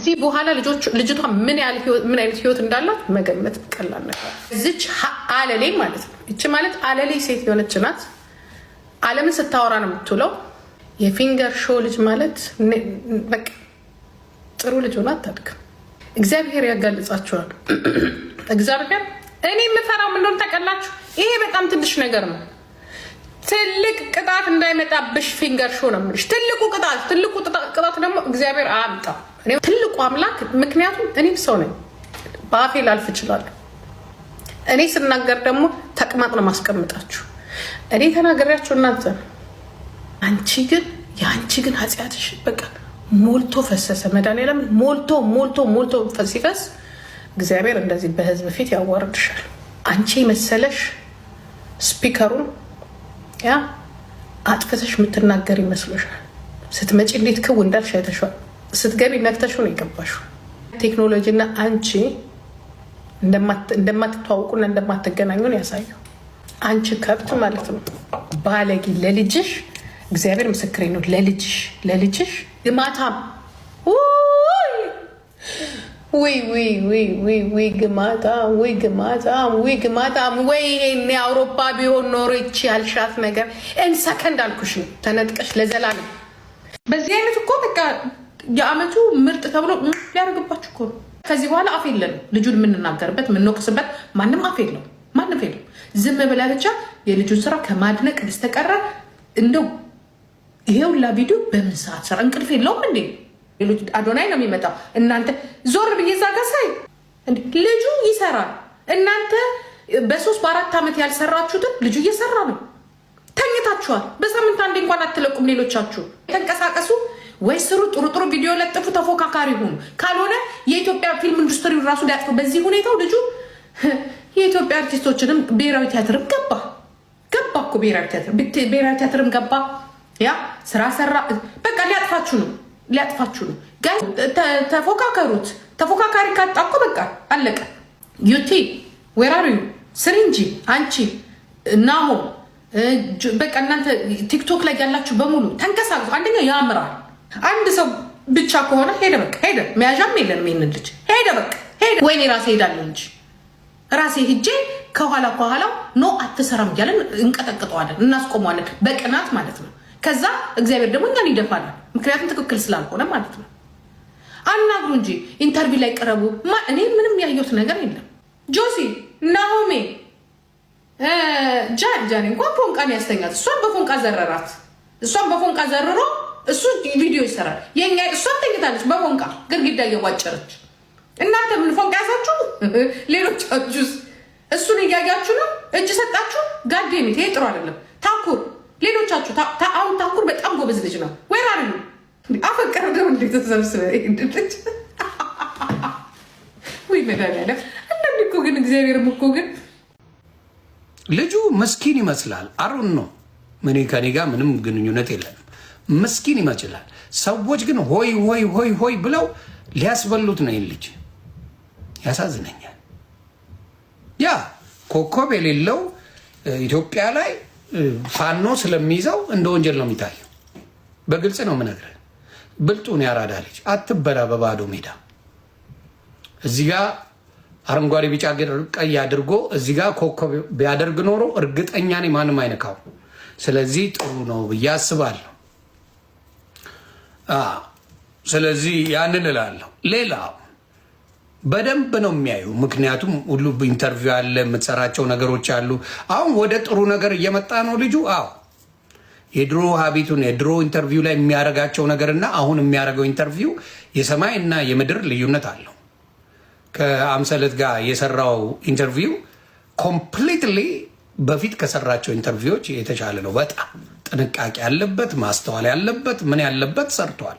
ከዚህ በኋላ ልጅቷ ምን አይነት ህይወት እንዳላት መገመት ቀላል ነገር። እዚች አለሌ ማለት ነው። እቺ ማለት አለሌ ሴት የሆነች ናት። ዓለምን ስታወራ ነው የምትውለው። የፊንገር ሾው ልጅ ማለት በቃ ጥሩ ልጅ ሆና አታድግም። እግዚአብሔር ያጋልጻቸዋል። እግዚአብሔር እኔ የምፈራው ምን እንደሆነ ታውቃላችሁ? ይሄ በጣም ትንሽ ነገር ነው። ትልቅ ቅጣት እንዳይመጣብሽ ፊንገር ሾው ነው የምልሽ። ትልቁ ቅጣት ደግሞ እግዚአብሔር አያምጣ። ትልቁ አምላክ። ምክንያቱም እኔም ሰው ነኝ፣ በአፌ ላልፍ እችላለሁ። እኔ ስናገር ደግሞ ተቅማጥ ነው ማስቀምጣችሁ። እኔ ተናገሪያችሁ እናንተ የአንቺ ግን ኃጢአትሽ በቃ ሞልቶ ፈሰሰ። መድኃኒዓለም ሞልቶ ሲፈስ እግዚአብሔር እንደዚህ በህዝብ ፊት ያዋርድሻል። አንቺ መሰለሽ ስፒከሩን ያ አጥፍተሽ የምትናገር ይመስሎሻል። ስትመጪ እንዴት ክው እንዳልሽ አይተሽዋል። ስትገቢ ነክተሽው ነው የገባሽው። ቴክኖሎጂና አንቺ እንደማትተዋውቁና እንደማትገናኙን ያሳየው። አንቺ ከብት ማለት ነው ባለጌ። ለልጅሽ እግዚአብሔር ምስክሬ ነው። ለልጅሽ ግማታም ግማታም ወይ ይሄኔ አውሮፓ ቢሆን ኖሮ ይቺ ያልሻት ነገር ሰከንድ አልኩሽ ነው ተነጥቀሽ ለዘላለም። በዚህ አይነት እኮ በቃ የአመቱ ምርጥ ተብሎ ሊያደርግባችሁ እኮ ነው። ከዚህ በኋላ አፍ የለንም። ልጁን የምንናገርበት የምንወቅስበት ማንም አፍ የለው። ዝም ብላ ብቻ የልጁን ስራ ከማድነቅ በስተቀረ እንደው ይሄውላ ቪዲዮ በምን ሰዓት ስራ እንቅልፍ የለውም እንዴ? ሌሎች አዶናይ ነው የሚመጣው። እናንተ ዞር ብዬ እዛ ጋር ሳይ ልጁ ይሰራል። እናንተ በ3 በ4 ዓመት ያልሰራችሁትን ልጁ እየሰራ ነው። ተኝታችኋል። በሳምንት አንዴ እንኳን አትለቁም። ሌሎቻችሁ ተንቀሳቀሱ ወይ ስሩ፣ ጥሩ ቪዲዮ ለጥፉ፣ ተፎካካሪ ሁኑ። ካልሆነ የኢትዮጵያ ፊልም ኢንዱስትሪ ራሱ ሊያጥፉ በዚህ ሁኔታው ልጁ የኢትዮጵያ አርቲስቶችንም ብሔራዊ ቲያትርም ገባ እኮ ብሔራዊ ቲያትርም ገባ። ያ ስራ ሰራ። በቃ ሊያጥፋችሁ ነው። ጋይ ተፎካከሩት። ተፎካካሪ ካጣ እኮ በቃ አለቀ። ዩቲ ዌራሪዩ ስሪ እንጂ አንቺ ናሆ በቃ እናንተ ቲክቶክ ላይ ያላችሁ በሙሉ ተንቀሳቀሱ። አንደኛ ያምራል። አንድ ሰው ብቻ ከሆነ ሄደ። መያዣም የለንም። ይሄንን ልጅ ሄደ። ወይኔ ራሴ ሄዳለሁ እንጂ ራሴ ሂጄ ከኋላው ኖ አትሰራም እያለን እንቀጠቅጠዋለን፣ እናስቆመዋለን። በቅናት ማለት ነው። ከዛ እግዚአብሔር ደግሞ እኛን ይደፋል። ምክንያቱም ትክክል ስላልሆነ ማለት ነው። አናግሩ እንጂ ኢንተርቪው ላይ ቀረቡ። እኔ ምንም ያየሁት ነገር የለም። ጆሲ ናሆሜ ጃኒ እንኳን ፎንቃን ያስተኛት። እሷን በፎንቃ ዘረራት። እሷን በፎንቃ ዘርሮ እሱ ቪዲዮ ይሰራል። እሷን ተኝታለች በፎንቃ ግድግዳ እየዋጨረች። እናንተ ምን ፎንቃ ያሳችሁ? ሌሎቻችሁስ እሱን እያያችሁ ነው። እጅ ሰጣችሁ። ጋዴሚት ይሄ ጥሩ አይደለም። ታኩር ሌሎቻችሁ አሁን ታኩር በጣም ጎበዝ ልጅ ነው። ወይራ ነው አፈቀረ ደም እንዴት ተሰብስበ ይድልች ወይ መድኃኒዓለም። አንዳንድ እኮ ግን እግዚአብሔርም እኮ ግን ልጁ ምስኪን ይመስላል። አሩን ነው ምን ከኔ ጋር ምንም ግንኙነት የለንም። ምስኪን ይመስላል። ሰዎች ግን ሆይ ብለው ሊያስበሉት ነው። ይሄን ልጅ ያሳዝነኛል። ያ ኮከብ የሌለው ኢትዮጵያ ላይ ፋኖ ስለሚይዘው እንደ ወንጀል ነው የሚታየው። በግልጽ ነው የምነግርህ። ብልጡን ያራዳ ልጅ አትበላ በባዶ ሜዳ። እዚህ ጋር አረንጓዴ ቢጫ ቀይ አድርጎ እዚህ ጋር ኮከብ ቢያደርግ ኖሮ እርግጠኛ ነኝ ማንም አይነካው። ስለዚህ ጥሩ ነው ብዬ አስባለሁ። ስለዚህ ያንን እላለሁ። ሌላው በደንብ ነው የሚያዩ። ምክንያቱም ሁሉ ኢንተርቪው አለ፣ የምትሰራቸው ነገሮች አሉ። አሁን ወደ ጥሩ ነገር እየመጣ ነው ልጁ። የድሮ ሀቢቱን የድሮ ኢንተርቪው ላይ የሚያደርጋቸው ነገርና አሁን የሚያደርገው ኢንተርቪው የሰማይ እና የምድር ልዩነት አለው። ከአምሰለት ጋር የሰራው ኢንተርቪው ኮምፕሊትሊ በፊት ከሰራቸው ኢንተርቪዎች የተሻለ ነው። በጣም ጥንቃቄ ያለበት ማስተዋል ያለበት ምን ያለበት ሰርቷል።